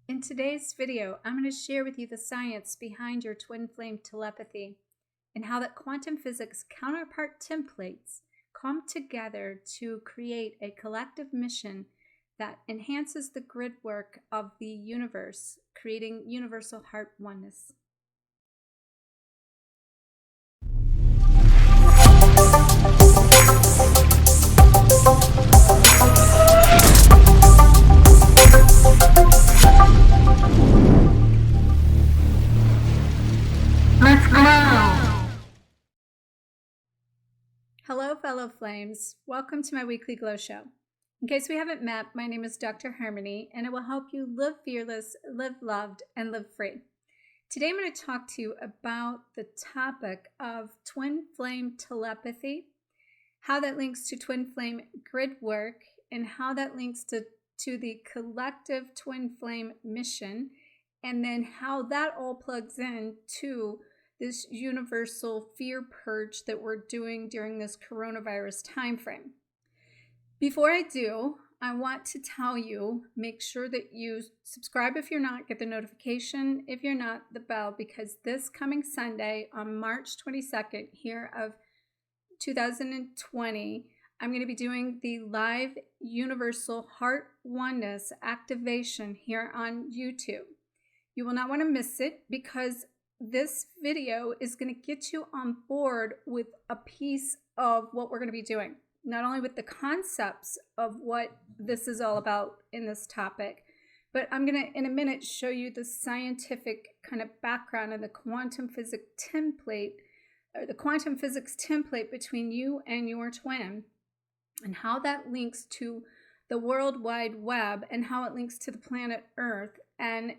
In today's video, I'm going to share with you the science behind your twin flame telepathy and how that quantum physics counterpart templates come together to create a collective mission that enhances the grid work of the universe, creating universal heart oneness. Let's glow! Hello, fellow flames. Welcome to my weekly glow show. In case we haven't met, my name is Dr. Harmony, and it will help you live fearless, live loved, and live free. Today I'm going to talk to you about the topic of twin flame telepathy, how that links to twin flame grid work, and how that links to the collective twin flame mission, and then how that all plugs in to this universal fear purge that we're doing during this coronavirus timeframe. Before I do, I want to tell you, make sure that you subscribe if you're not, get the notification if you're not, the bell, because this coming Sunday on March 22nd here of 2020, I'm going to be doing the live Universal Heart Oneness activation here on YouTube. You will not want to miss it because this video is going to get you on board with a piece of what we're going to be doing. Not only with the concepts of what this is all about in this topic, but I'm going to, in a minute, show you the scientific kind of background and the quantum physics template, or the quantum physics template between you and your twin, and how that links to the World Wide Web, and how it links to the planet Earth, and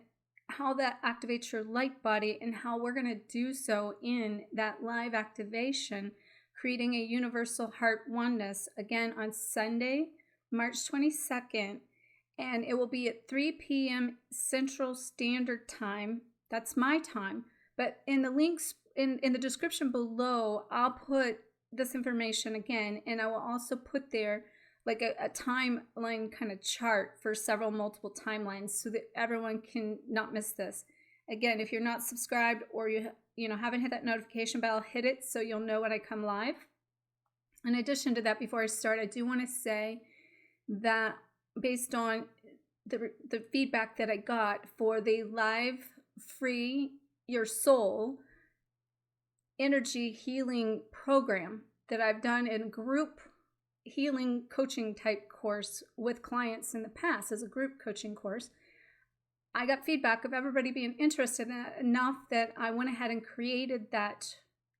how that activates your light body, and how we're going to do so in that live activation, creating a universal heart oneness, again on Sunday, March 22nd, and it will be at 3 p.m. Central Standard Time. That's my time, but in the links in the description below, I'll put this information again, and I will also put there like a timeline kind of chart for multiple timelines so that everyone can not miss this. Again, if you're not subscribed or you haven't hit that notification bell, hit it so you'll know when I come live. In addition to that, before I start, I do want to say that based on the feedback that I got for the live free Your Soul energy healing program that I've done in group healing coaching type course with clients in the past as a group coaching course, I got feedback of everybody being interested in it enough that I went ahead and created that,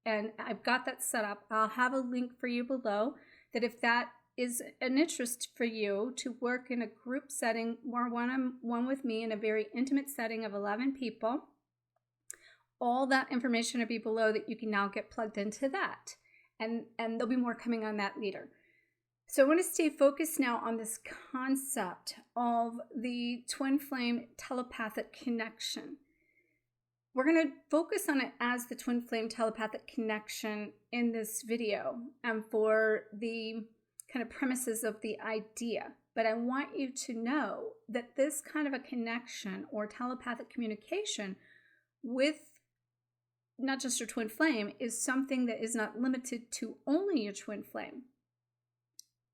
and I've got that set up. I'll have a link for you below that if that is an interest for you to work in a group setting or one-on-one with me in a very intimate setting of 11 people, all that information will be below that you can now get plugged into that. And there'll be more coming on that later. So I want to stay focused now on this concept of the twin flame telepathic connection. We're going to focus on it as the twin flame telepathic connection in this video and for the kind of premises of the idea. But I want you to know that this kind of a connection or telepathic communication with not just your twin flame is something that is not limited to only your twin flame.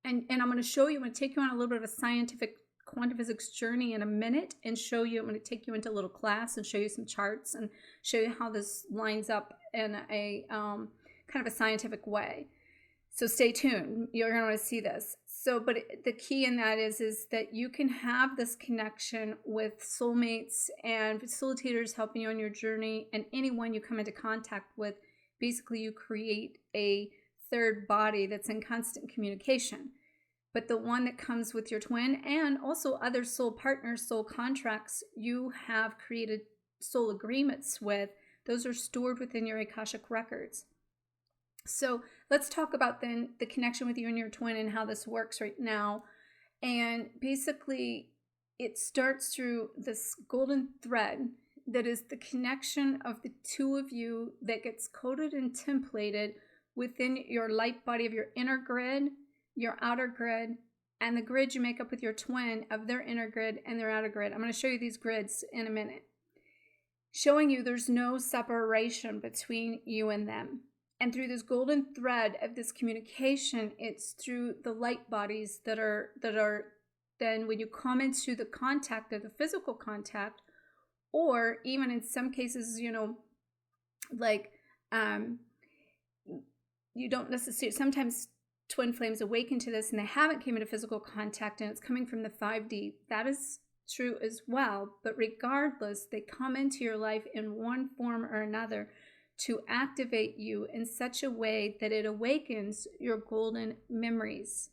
And I'm going to show you, I'm going to take you on a little bit of a scientific quantum physics journey in a minute and show you, I'm going to take you into a little class and show you some charts and show you how this lines up in a kind of a scientific way. So stay tuned. You're going to want to see this. But the key in that is that you can have this connection with soulmates and facilitators helping you on your journey, and anyone you come into contact with. Basically, you create a third body that's in constant communication. But the one that comes with your twin and also other soul partners, soul contracts you have created soul agreements with, those are stored within your Akashic records. So let's talk about then the connection with you and your twin and how this works right now. And basically, it starts through this golden thread that is the connection of the two of you that gets coded and templated within your light body of your inner grid, your outer grid, and the grid you make up with your twin of their inner grid and their outer grid. I'm going to show you these grids in a minute, showing you there's no separation between you and them. And through this golden thread of this communication, it's through the light bodies that are then when you come into the contact of the physical contact, or even in some cases, you know, like you don't necessarily, sometimes twin flames awaken to this and they haven't came into physical contact and it's coming from the 5D. That is true as well. But regardless, they come into your life in one form or another to activate you in such a way that it awakens your golden memories.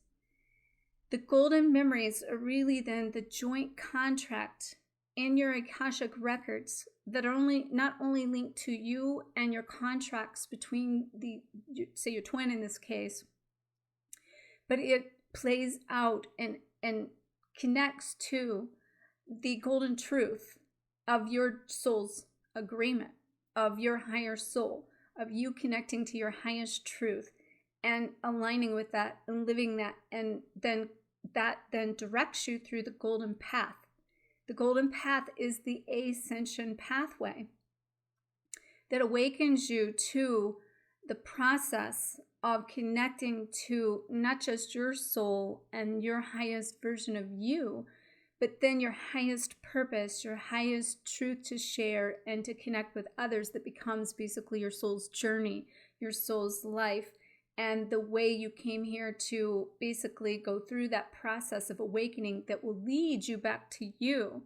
The golden memories are really then the joint contract in your Akashic records that are not only linked to you and your contracts between say your twin in this case, but it plays out and connects to the golden truth of your soul's agreement, of your higher soul, of you connecting to your highest truth and aligning with that and living that, and then that then directs you through the golden path. The golden path is the ascension pathway that awakens you to the process of connecting to not just your soul and your highest version of you, but then your highest purpose, your highest truth to share and to connect with others, that becomes basically your soul's journey, your soul's life, and the way you came here to basically go through that process of awakening that will lead you back to you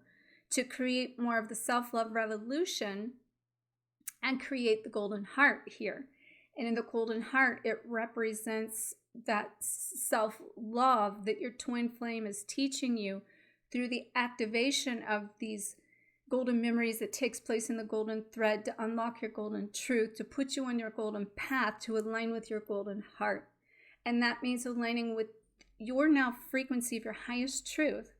to create more of the self-love revolution and create the golden heart here. And in the golden heart, it represents that self-love that your twin flame is teaching you through the activation of these golden memories that takes place in the golden thread to unlock your golden truth, to put you on your golden path, to align with your golden heart. And that means aligning with your now frequency of your highest truth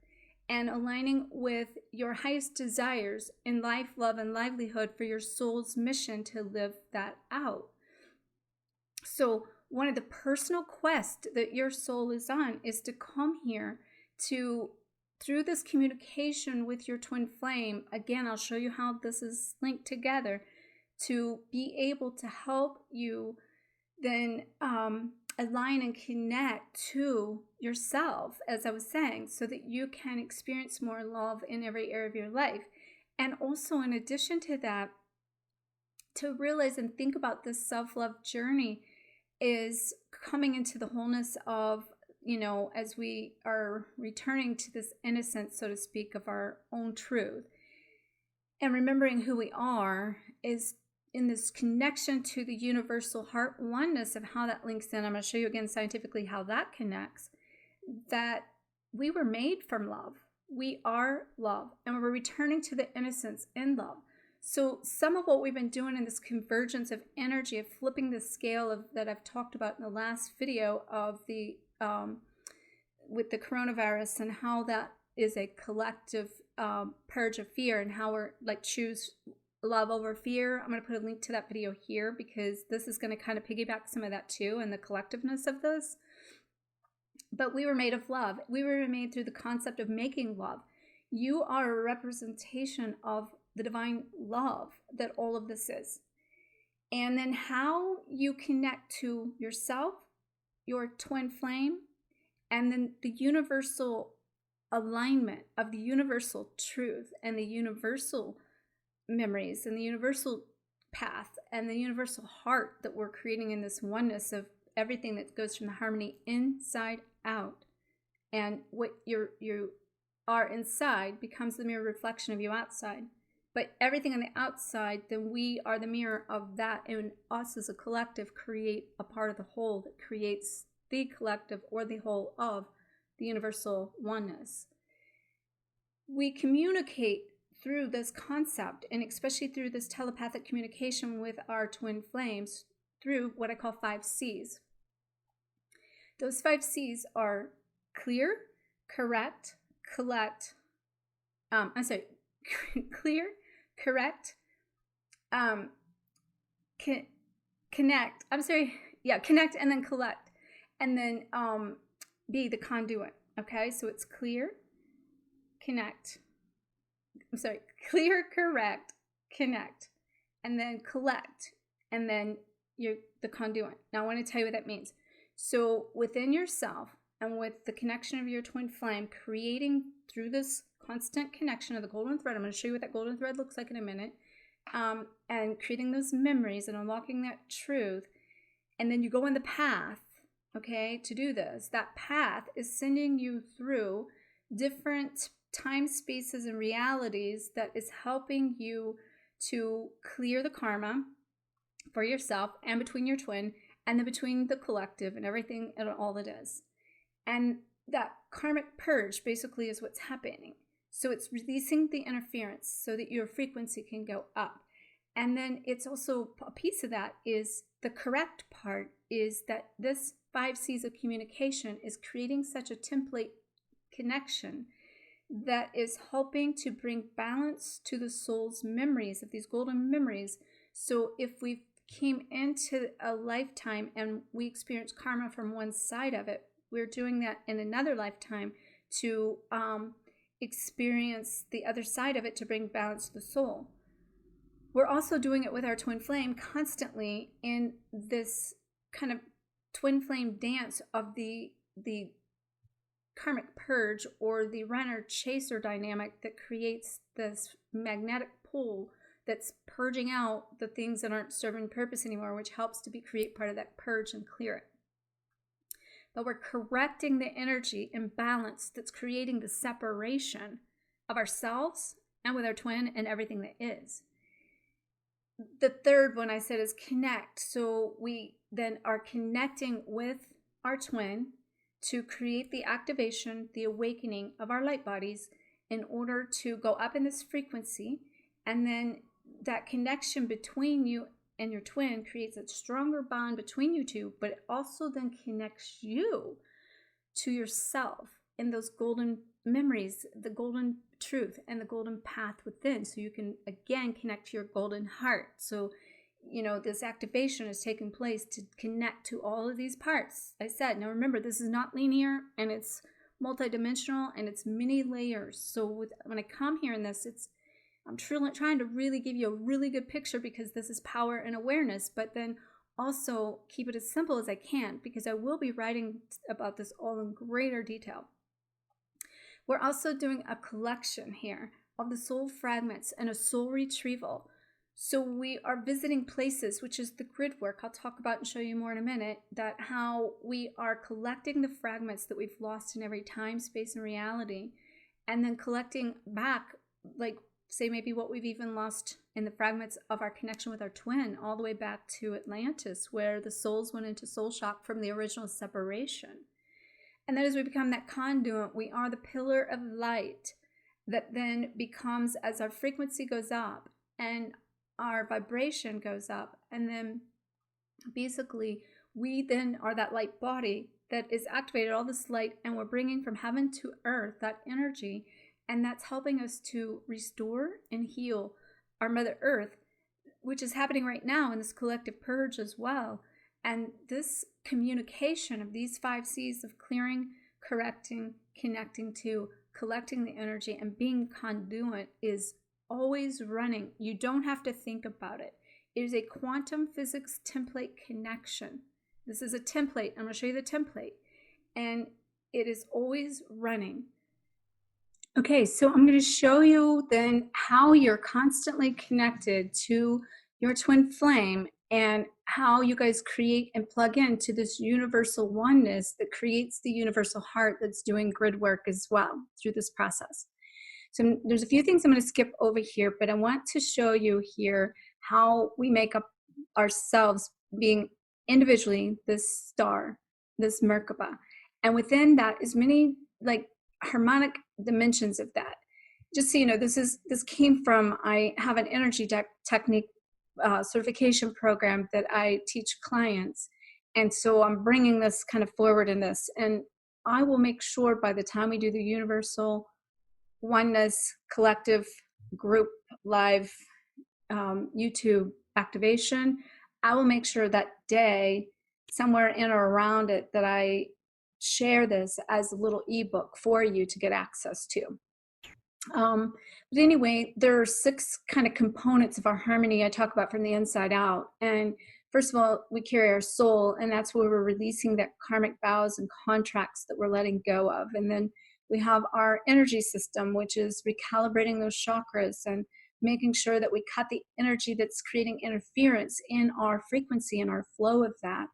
and aligning with your highest desires in life, love, and livelihood for your soul's mission to live that out. So one of the personal quests that your soul is on is to come here to, through this communication with your twin flame, again, I'll show you how this is linked together, to be able to help you then align and connect to yourself, as I was saying, so that you can experience more love in every area of your life. And also, in addition to that, to realize and think about this self-love journey is coming into the wholeness of, you know, as we are returning to this innocence, so to speak, of our own truth, and remembering who we are, is in this connection to the universal heart oneness of how that links in. I'm going to show you again scientifically how that connects, that we were made from love. We are love, and we're returning to the innocence in love. So some of what we've been doing in this convergence of energy, of flipping the scale of that I've talked about in the last video of the with the coronavirus, and how that is a collective purge of fear, and how we're like choose love over fear. I'm going to put a link to that video here because this is going to kind of piggyback some of that too, and the collectiveness of this. But we were made of love. We were made through the concept of making love. You are a representation of the divine love that all of this is. And then how you connect to yourself, your twin flame, and then the universal alignment of the universal truth and the universal memories and the universal path and the universal heart that we're creating in this oneness of everything that goes from the harmony inside out. And what you are inside becomes the mirror reflection of you outside. But everything on the outside, then we are the mirror of that, and us as a collective create a part of the whole that creates the collective or the whole of the universal oneness. We communicate through this concept, and especially through this telepathic communication with our twin flames, through what I call 5 C's. Those 5 C's are clear, correct, collect, clear, correct, connect, connect and then collect, and then be the conduit. Okay, so it's clear, connect. I'm sorry, clear, correct, connect, and then collect, and then you're the conduit. Now I want to tell you what that means. So within yourself and with the connection of your twin flame, creating through this constant connection of the golden thread, I'm going to show you what that golden thread looks like in a minute, and creating those memories and unlocking that truth. And then you go on the path, okay, to do this. That path is sending you through different time, spaces, and realities that is helping you to clear the karma for yourself and between your twin and then between the collective and everything and all it is. And that karmic purge basically is what's happening. So it's releasing the interference so that your frequency can go up. And then it's also a piece of that is the correct part is that this 5 C's of communication is creating such a template connection that is helping to bring balance to the soul's memories of these golden memories. So if we came into a lifetime and we experienced karma from one side of it, we're doing that in another lifetime to experience the other side of it to bring balance to the soul. We're also doing it with our twin flame constantly in this kind of twin flame dance of the karmic purge or the runner chaser dynamic that creates this magnetic pull that's purging out the things that aren't serving purpose anymore, which helps to create part of that purge and clear it. But we're correcting the energy imbalance that's creating the separation of ourselves and with our twin and everything that is. The third one I said is connect. So we then are connecting with our twin to create the activation, the awakening of our light bodies in order to go up in this frequency. And then that connection between you and your twin creates a stronger bond between you two, but it also then connects you to yourself in those golden memories, the golden truth and the golden path within. So you can again connect to your golden heart. So this activation is taking place to connect to all of these parts. I said, now remember, this is not linear and it's multidimensional and it's many layers. So when I come here in this, I'm trying to really give you a really good picture because this is power and awareness, but then also keep it as simple as I can because I will be writing about this all in greater detail. We're also doing a collection here of the soul fragments and a soul retrieval. So we are visiting places, which is the grid work I'll talk about and show you more in a minute, that how we are collecting the fragments that we've lost in every time, space, and reality, and then collecting back, like say maybe what we've even lost in the fragments of our connection with our twin, all the way back to Atlantis, where the souls went into soul shock from the original separation. And then as we become that conduit, we are the pillar of light that then becomes, as our frequency goes up and our vibration goes up, and then basically we then are that light body that is activated all this light, and we're bringing from heaven to earth that energy, and that's helping us to restore and heal our Mother Earth, which is happening right now in this collective purge as well. And this communication of these 5 C's of clearing, correcting, connecting to, collecting the energy, and being conduit is always running. You don't have to think about it. It is a quantum physics template connection. This is a template. I'm going to show you the template. And it is always running. Okay, so I'm going to show you then how you're constantly connected to your twin flame and how you guys create and plug into this universal oneness that creates the universal heart that's doing grid work as well through this process. So there's a few things I'm going to skip over here, but I want to show you here how we make up ourselves being individually this star, this Merkaba. And within that is many like harmonic dimensions of that. Just so you know, this came from, I have an energy technique certification program that I teach clients. And so I'm bringing this kind of forward in this. And I will make sure by the time we do the universal oneness collective group live YouTube activation, I will make sure that day somewhere in or around it that I share this as a little ebook for you to get access to. But anyway, there are 6 kind of components of our harmony I talk about from the inside out. And first of all, we carry our soul, and that's where we're releasing that karmic vows and contracts that we're letting go of. And then we have our energy system, which is recalibrating those chakras and making sure that we cut the energy that's creating interference in our frequency and our flow of that.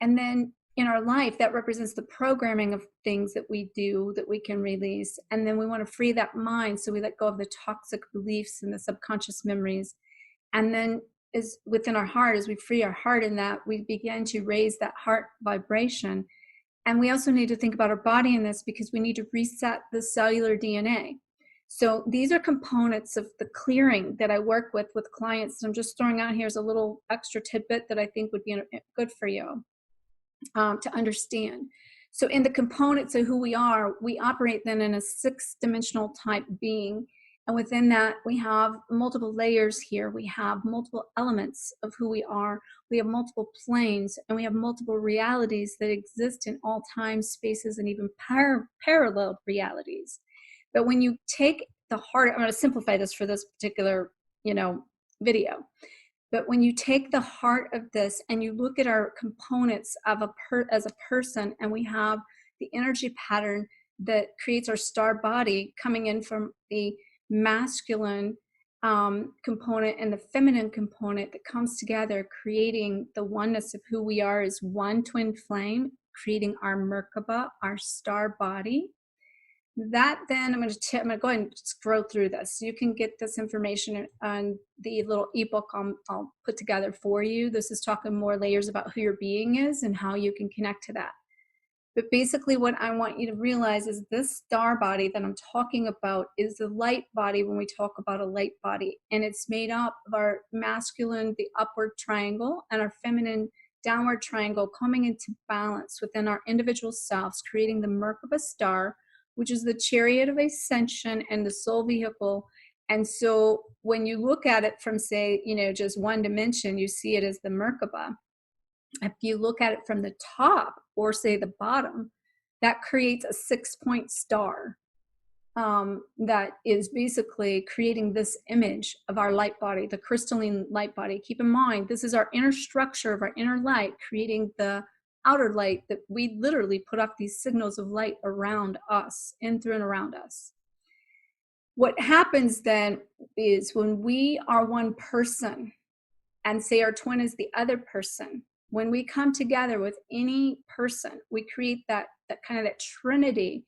And then in our life, that represents the programming of things that we do that we can release. And then we want to free that mind, so we let go of the toxic beliefs and the subconscious memories. And then is within our heart, as we free our heart in that, we begin to raise that heart vibration. And we also need to think about our body in this, because we need to reset the cellular DNA. So these are components of the clearing that I work with clients. I'm just throwing out here as a little extra tidbit that I think would be good for you to understand. So in the components of who we are, we operate then in a 6-dimensional type being. And within that, we have multiple layers here. We have multiple elements of who we are. We have multiple planes, and we have multiple realities that exist in all time, spaces, and even parallel realities. But when you take the heart, I'm going to simplify this for this particular, video. But when you take the heart of this and you look at our components of as a person, and we have the energy pattern that creates our star body coming in from the masculine component and the feminine component that comes together, creating the oneness of who we are as one twin flame, creating our Merkaba, our star body. That then I'm going to go ahead and scroll through this. You can get this information on the little ebook I'll put together for you. This is talking more layers about who your being is and how you can connect to that. But basically what I want you to realize is this star body that I'm talking about is the light body when we talk about a light body. And it's made up of our masculine, the upward triangle, and our feminine downward triangle coming into balance within our individual selves, creating the Merkaba star, which is the chariot of ascension and the soul vehicle. And so when you look at it from, say, just one dimension, you see it as the Merkaba. If you look at it from the top, or say the bottom, that creates a 6-point star that is basically creating this image of our light body, the crystalline light body. Keep in mind, this is our inner structure of our inner light, creating the outer light that we literally put off these signals of light around us, in, through, and around us. What happens then is when we are one person and say our twin is the other person, when we come together with any person, we create that kind of that trinity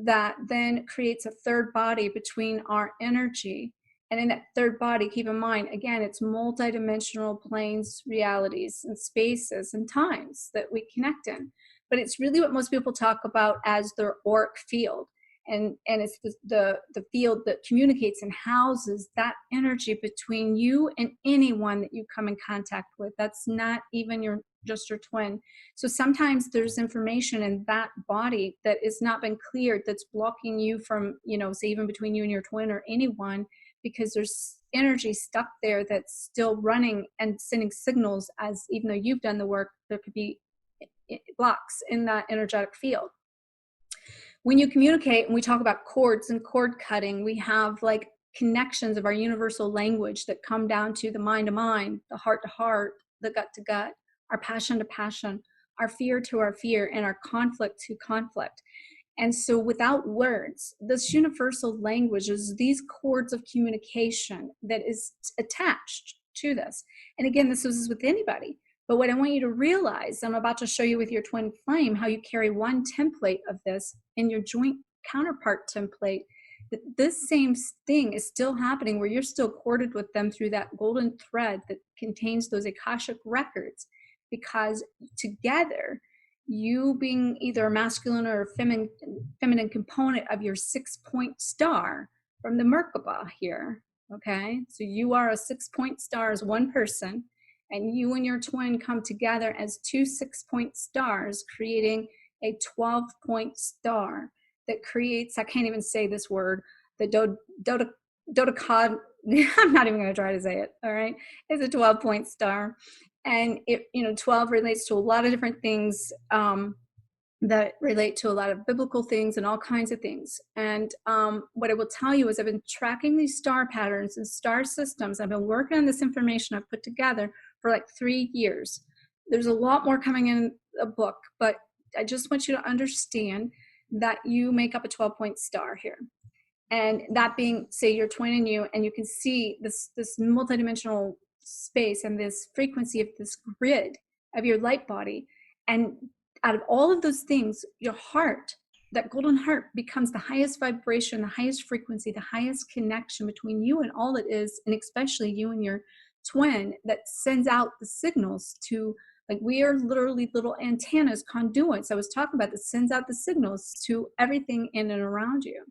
that then creates a third body between our energy. And in that third body, keep in mind, again, it's multidimensional planes, realities, and spaces and times that we connect in. But it's really what most people talk about as their auric field. And it's the field that communicates and houses that energy between you and anyone that you come in contact with. That's not even just your twin. So sometimes there's information in that body that has not been cleared, that's blocking you from, say, even between you and your twin or anyone, because there's energy stuck there that's still running and sending signals, as even though you've done the work, there could be blocks in that energetic field. When you communicate, and we talk about chords and cord cutting, we have like connections of our universal language that come down to the mind to mind, the heart to heart, the gut to gut, our passion to passion, our fear to our fear, and our conflict to conflict. And so without words, this universal language is these chords of communication that is attached to this. And again, this is with anybody. But what I want you to realize, I'm about to show you with your twin flame, how you carry one template of this in your joint counterpart template, that this same thing is still happening, where you're still corded with them through that golden thread that contains those Akashic records. Because together, you being either a masculine or a feminine component of your 6-point star from the Merkaba here, okay? So you are a 6-point star as one person, and you and your twin come together as 2 6-point stars, creating a 12-point star that creates, I can't even say this word, the dodecahedron, I'm not even going to try to say it, all right? It's a 12-point star. And it, 12 relates to a lot of different things that relate to a lot of biblical things and all kinds of things. And what I will tell you is I've been tracking these star patterns and star systems. I've been working on this information I've put together for like 3 years. There's a lot more coming in a book, but I just want you to understand that you make up a 12-point star here. And that being, say, your twin and you can see this multidimensional space and this frequency of this grid of your light body. And out of all of those things, your heart, that golden heart, becomes the highest vibration, the highest frequency, the highest connection between you and all that is, and especially you and your twin, that sends out the signals to, like, we are literally little antennas, conduits. I was talking about this, sends out the signals to everything in and around you.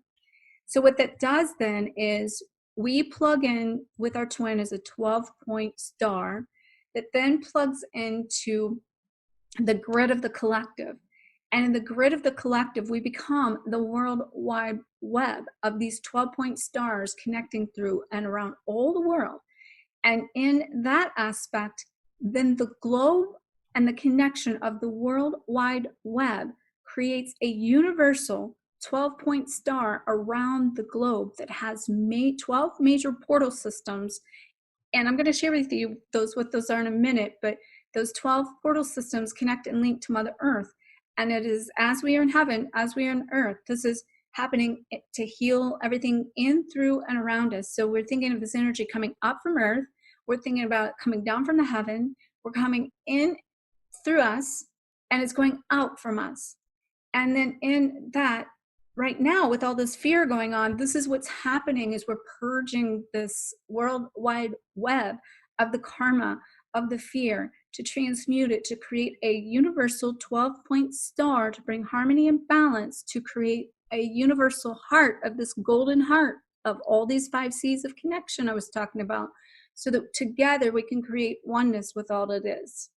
So what that does then is we plug in with our twin as a 12-point star that then plugs into the grid of the collective. And in the grid of the collective, we become the worldwide web of these 12-point stars connecting through and around all the world. And in that aspect, then the globe and the connection of the worldwide web creates a universal 12-point star around the globe that has 12 major portal systems. And I'm going to share with you what those are in a minute, but those 12 portal systems connect and link to Mother Earth. And it is, as we are in heaven, as we are on earth, this is happening to heal everything in, through, and around us. So we're thinking of this energy coming up from earth. We're thinking about it coming down from the heaven. We're coming in through us, and it's going out from us. And then in that, right now, with all this fear going on, this is what's happening, is we're purging this worldwide web of the karma, of the fear, to transmute it, to create a universal 12-point star, to bring harmony and balance, to create a universal heart of this golden heart of all these 5 C's of connection I was talking about, so that together we can create oneness with all it is.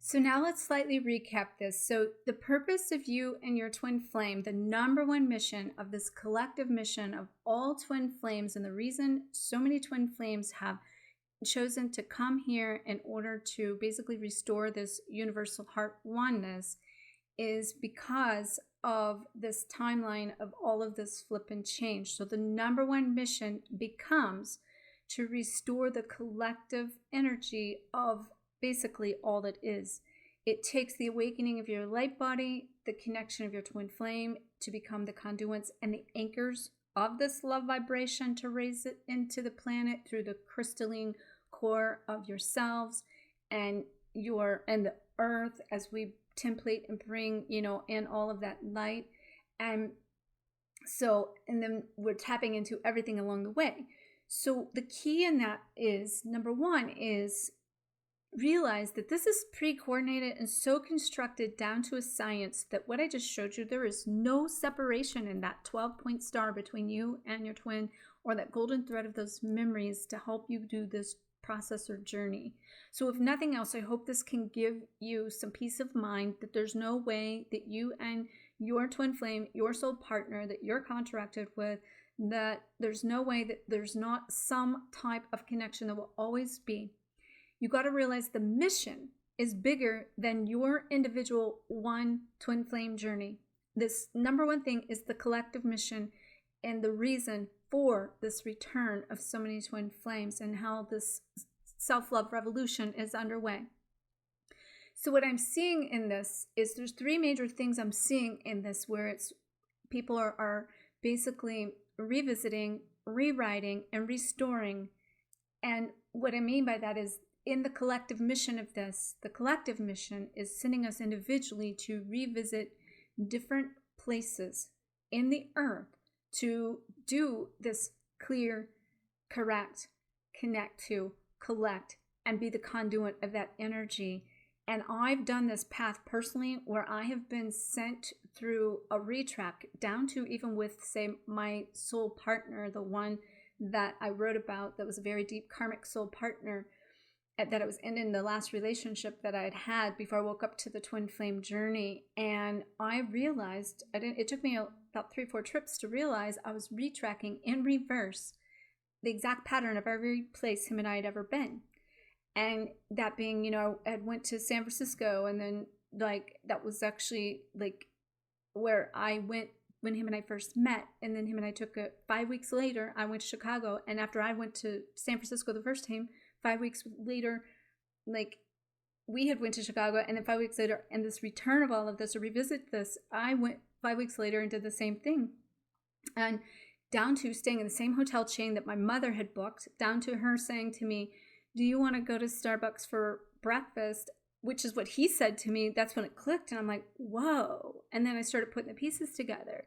So now let's slightly recap this. So the purpose of you and your twin flame, the number one mission of this collective mission of all twin flames, and the reason so many twin flames have chosen to come here in order to basically restore this universal heart oneness, is because of this timeline of all of this flip and change. So the number one mission becomes to restore the collective energy of basically all that is. It takes the awakening of your light body, the connection of your twin flame, to become the conduits and the anchors of this love vibration, to raise it into the planet through the crystalline core of yourselves and the earth, as we template and bring, in all of that light. And then we're tapping into everything along the way. So the key in that is, number one, is realize that this is pre-coordinated and so constructed down to a science that what I just showed you, there is no separation in that 12-point star between you and your twin, or that golden thread of those memories to help you do this process or journey. So if nothing else, I hope this can give you some peace of mind that there's no way that you and your twin flame, your soul partner that you're contracted with, that there's no way that there's not some type of connection that will always be. You got to realize the mission is bigger than your individual one twin flame journey. This number one thing is the collective mission and the reason for this return of so many twin flames, and how this self-love revolution is underway. So what I'm seeing in this is there's 3 major things I'm seeing in this, where it's people are basically revisiting, rewriting, and restoring. And what I mean by that is, in the collective mission of this, the collective mission is sending us individually to revisit different places in the earth to do this clear, correct, connect to, collect, and be the conduit of that energy. And I've done this path personally, where I have been sent through a retrack down to, even with, say, my soul partner, the one that I wrote about, that was a very deep karmic soul partner, that I was in the last relationship that I'd had before I woke up to the twin flame journey. And I realized, it took me about 3-4 trips to realize I was retracking in reverse the exact pattern of every place him and I had ever been. And that being, I had went to San Francisco and then like, that was actually like where I went when him and I first met. And then him and I took 5 weeks later, I went to Chicago. And after I went to San Francisco the first time, 5 weeks later, like, we had went to Chicago, and then 5 weeks later, and this return of all of this, or revisit this, I went 5 weeks later and did the same thing. And down to staying in the same hotel chain that my mother had booked, down to her saying to me, do you want to go to Starbucks for breakfast? Which is what he said to me. That's when it clicked. And I'm like, whoa. And then I started putting the pieces together,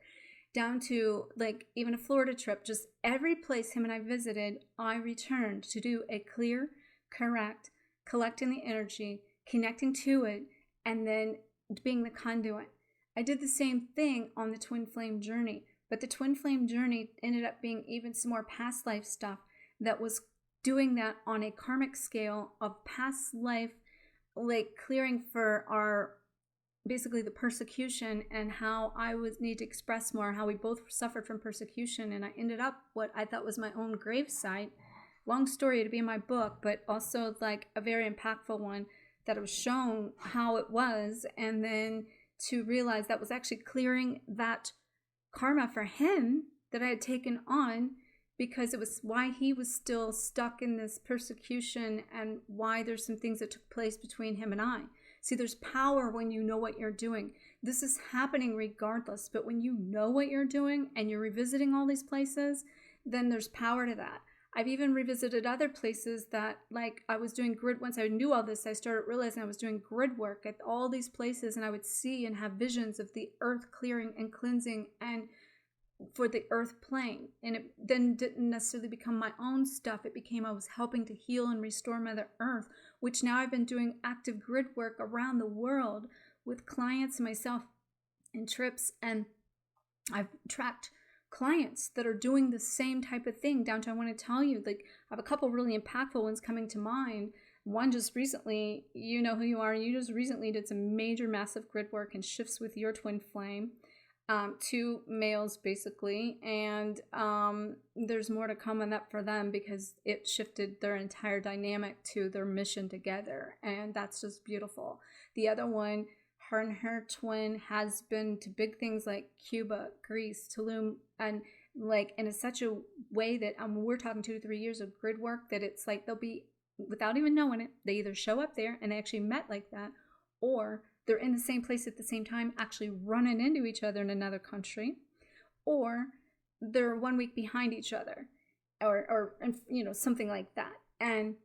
down to like even a Florida trip. Just every place him and I visited, I returned to do a clear, correct, collecting the energy, connecting to it, and then being the conduit. I did the same thing on the twin flame journey, but the twin flame journey ended up being even some more past life stuff that was doing that on a karmic scale of past life, like clearing for our, basically the persecution, and how I would need to express more, how we both suffered from persecution. And I ended up what I thought was my own gravesite. Long story to be in my book, but also like a very impactful one, that it was shown how it was, and then to realize that was actually clearing that karma for him that I had taken on, because it was why he was still stuck in this persecution, and why there's some things that took place between him and I. See, there's power when you know what you're doing. This is happening regardless, but when you know what you're doing and you're revisiting all these places, then there's power to that. I've even revisited other places that, like, I was doing grid. Once I knew all this, I started realizing I was doing grid work at all these places, and I would see and have visions of the earth clearing and cleansing, and for the earth plane. And it then didn't necessarily become my own stuff. It became I was helping to heal and restore Mother Earth, which now I've been doing active grid work around the world with clients and myself in trips, and I've tracked clients that are doing the same type of thing, down to, I want to tell you, like, I have a couple really impactful ones coming to mind. One just recently, you know who you are, you just recently did some major massive grid work and shifts with your twin flame, 2 males basically, and there's more to come on that for them, because it shifted their entire dynamic to their mission together, and that's just beautiful. The other one, her and her twin has been to big things like Cuba, Greece, Tulum, and like in such a way that we're talking 2 to 3 years of grid work, that it's like they'll be, without even knowing it, they either show up there and they actually met like that, or they're in the same place at the same time, actually running into each other in another country, or they're 1 week behind each other, or you know, something like that. And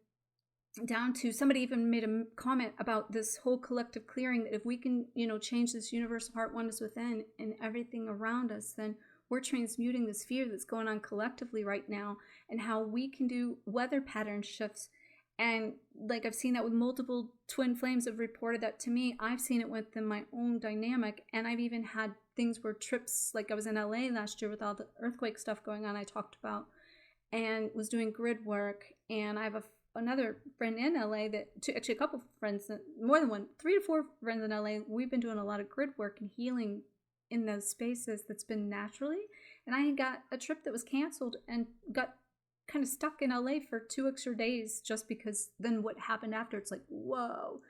down to, somebody even made a comment about this whole collective clearing, that if we can, you know, change this universal heart oneness within and everything around us, then we're transmuting this fear that's going on collectively right now, and how we can do weather pattern shifts. And like, I've seen that with multiple twin flames have reported that to me. I've seen it within my own dynamic, and I've even had things where trips, like I was in LA last year with all the earthquake stuff going on I talked about, and was doing grid work. And I have another friend in LA actually a couple friends, more than one, 3 to 4 friends in LA. We've been doing a lot of grid work and healing in those spaces that's been naturally. And I got a trip that was canceled and got kind of stuck in LA for 2 extra days, just because then what happened after, it's like, whoa.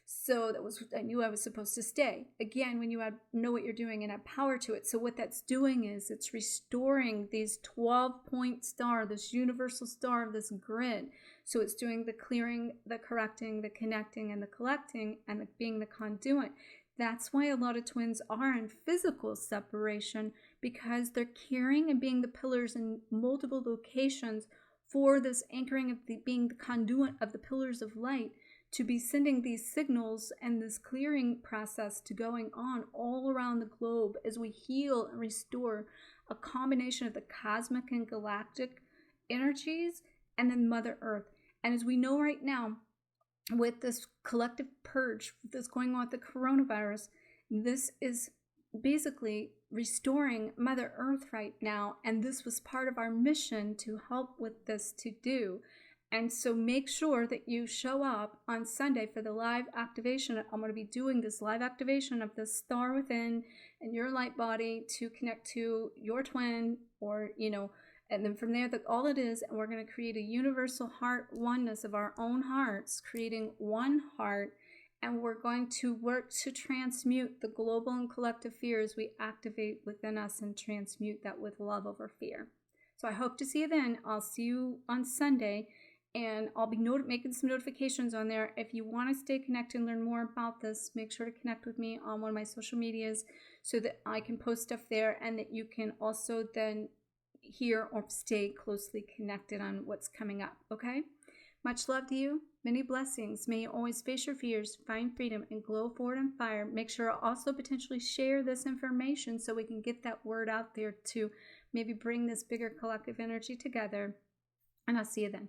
So I knew I was supposed to stay. Again, when you know what you're doing and have power to it. So what that's doing is it's restoring these 12-point star, this universal star of this grid. So it's doing the clearing, the correcting, the connecting, and the collecting, and being the conduit. That's why a lot of twins are in physical separation, because they're carrying and being the pillars in multiple locations for this anchoring of being the conduit of the pillars of light, to be sending these signals and this clearing process to going on all around the globe as we heal and restore a combination of the cosmic and galactic energies, and then Mother Earth. And as we know right now, with this collective purge that's going on with the coronavirus, this is basically restoring Mother Earth right now, and this was part of our mission to help with this to do. And so make sure that you show up on Sunday for the live activation. I'm going to be doing this live activation of the star within and your light body to connect to your twin, or, you know, and then from there, all it is, and we're going to create a universal heart oneness of our own hearts, creating one heart, And we're going to work to transmute the global and collective fears we activate within us and transmute that with love over fear. So I hope to see you then. I'll see you on Sunday, and I'll be making some notifications on there. If you want to stay connected and learn more about this, make sure to connect with me on one of my social medias so that I can post stuff there, and that you can also then hear or stay closely connected on what's coming up, okay? Much love to you. Many blessings. May you always face your fears, find freedom, and glow forward on fire. Make sure to also potentially share this information so we can get that word out there to maybe bring this bigger collective energy together. And I'll see you then.